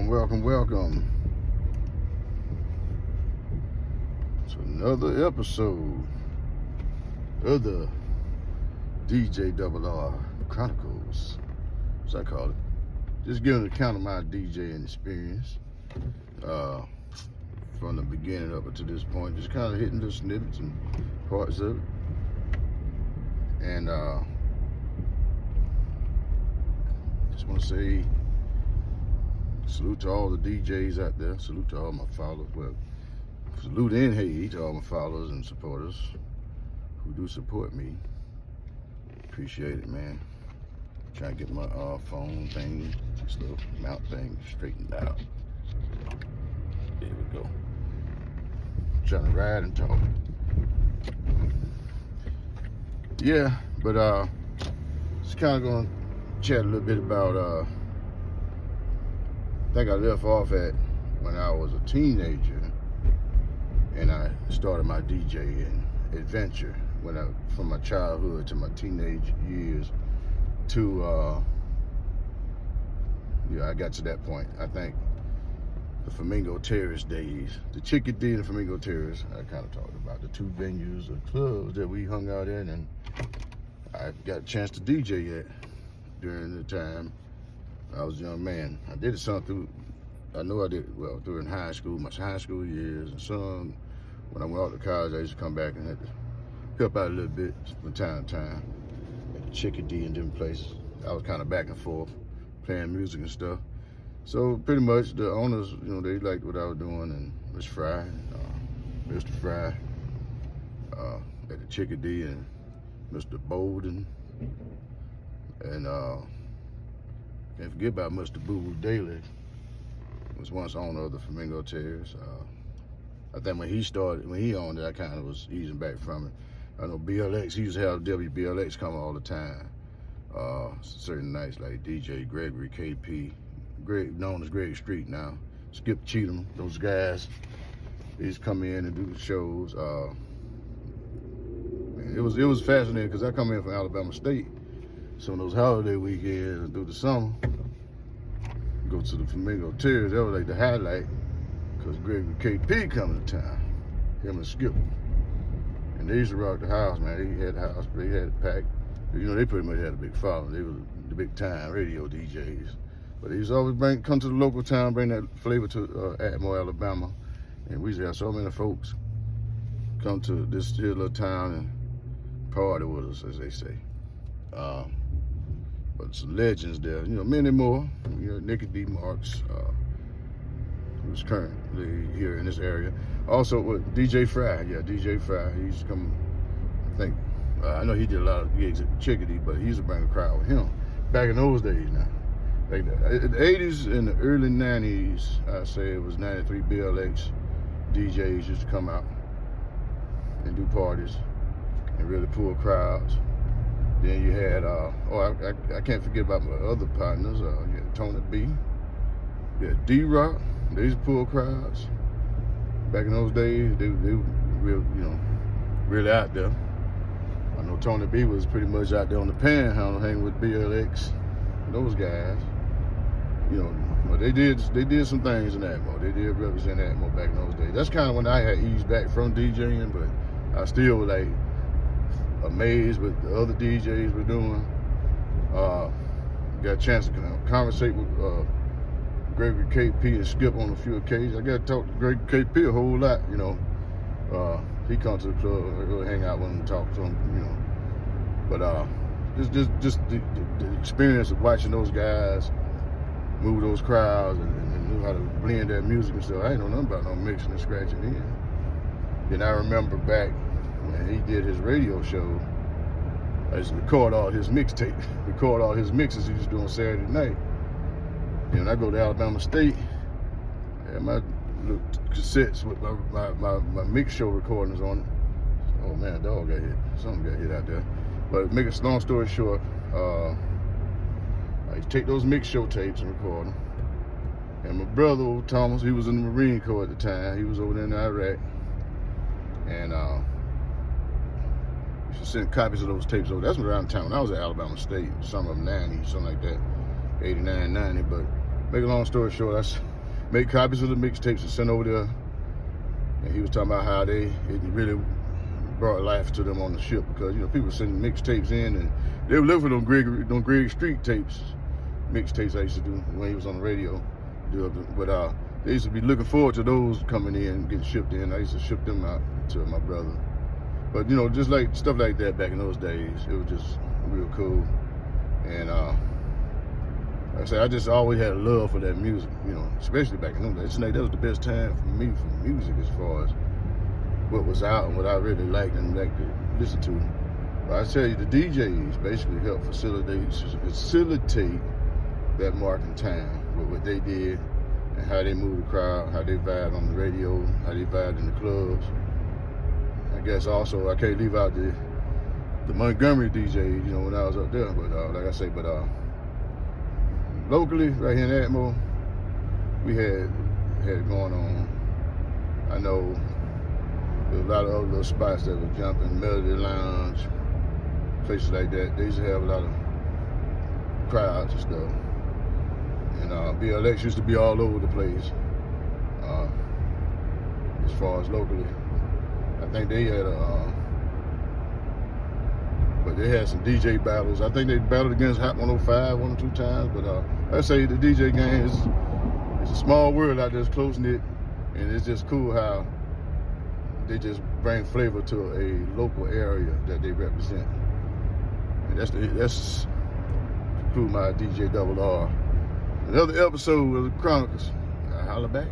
welcome to another episode of the DJ Chronicles, as I call it. Just giving an account of my DJing experience from the beginning up to this point, just kind of hitting the snippets and parts of it. And just want to say salute to all the DJs out there. Salute to all my followers. Well, salute and hey to all my followers and supporters who do support me. Appreciate it, man. Trying to get my phone thing, this little mount thing straightened out. There we go. Trying to ride and talk. Yeah, but just kind of gonna chat a little bit about I think I left off at when I was a teenager and I started my DJing adventure from my childhood to my teenage years to I got to that point. I think the Flamingo Terrace days, the Chickadee and the Flamingo Terrace, I kind of talked about the two venues or clubs that we hung out in, and I got a chance to DJ at during the time I was a young man. I did it through during high school, my high school years, and some when I went off to college, I used to come back and had to help out a little bit from time to time at the Chickadee and different places. I was kind of back and forth, playing music and stuff. So pretty much the owners, they liked what I was doing, and Mr. Fry at the Chickadee, and Mr. Bolden, and can't forget about Mr. Boo Boo Daly, was once owner of the Flamingo Terrace. I think when he owned it, I kind of was easing back from it. I know BLX, he used to have WBLX come all the time. Certain nights like DJ Gregory, KP, known as Greg Street now, Skip Cheatham, those guys, they used to come in and do the shows. It was fascinating because I come in from Alabama State, so on those holiday weekends and through the summer, go to the Flamingo Terrace. That was like the highlight because Gregory KP coming to town, him and Skip, and they used to rock the house, man. They had the house, they had it packed. They pretty much had a big following. They were the big time radio DJs. But they used to always come to the local town, bring that flavor to Atmore, Alabama. And we used to have so many folks come to this here little town and party with us, as they say. But some legends there, many more. Nicky D. Marks, who's currently here in this area. Also with DJ Fry, DJ Fry. He used to come, I think, I know he did a lot of gigs at Chickadee, but he used to bring a crowd with him. Back in those days now. Like the 80s and the early 90s, I say it was 93 BLX DJs used to come out and do parties and really pull crowds. Then you had, I can't forget about my other partners. You had Tony B, you had D-Rock. They used to pull crowds. Back in those days, they were real, really out there. I know Tony B was pretty much out there on the panhandle hanging with BLX, those guys. But they did some things in Atmore. They did represent Atmore back in those days. That's kind of when I had eased back from DJing, but I still was like amazed with the other DJs were doing. Got a chance to conversate with Gregory KP and Skip on a few occasions. I got to talk to Gregory KP a whole lot, He comes to the club and we'll hang out with him and talk to him, But just the experience of watching those guys move those crowds and knew how to blend that music and stuff. I ain't know nothing about no mixing and scratching in. Then I remember back when he did his radio show, I used to record all his mixtapes, record all his mixes he used to do on Saturday night. And I go to Alabama State, I had my little cassettes with my mix show recordings on it. Oh man, dog got hit. Something got hit out there. But make a long story short, I used to take those mix show tapes and record them. And my brother, old Thomas, he was in the Marine Corps at the time. He was over there in Iraq. And used to send copies of those tapes over. That's around the time when I was at Alabama State, summer of 90, something like that, 89, 90. But make a long story short, make copies of the mixtapes and send over there. And he was talking about how it really brought life to them on the ship, because people sending mixtapes in, and they were looking for them Greg Street tapes, mixtapes I used to do when he was on the radio. But they used to be looking forward to those coming in and getting shipped in. I used to ship them out to my brother. But just like stuff like that back in those days, it was just real cool. And like I said, I just always had a love for that music, especially back in those days. That was the best time for me for music, as far as what was out and what I really liked and liked to listen to. But I tell you, the DJs basically helped facilitate that marking time with what they did and how they moved the crowd, how they vibed on the radio, how they vibed in the clubs. I guess also I can't leave out the Montgomery DJs, when I was up there. But like I say, locally, right here in Atmore, we had it going on. I know there's a lot of other little spots that were jumping, Melody Lounge, places like that. They used to have a lot of crowds and stuff. And BLX used to be all over the place. As far as locally, I think they had but they had some DJ battles. I think they battled against Hot 105 one or two times. But I say the DJ game is a small world out there, it's close knit, and it's just cool how they just bring flavor to a local area that they represent. And that's cool, my DJ Double R. Another episode of the Chronicles. Holla back.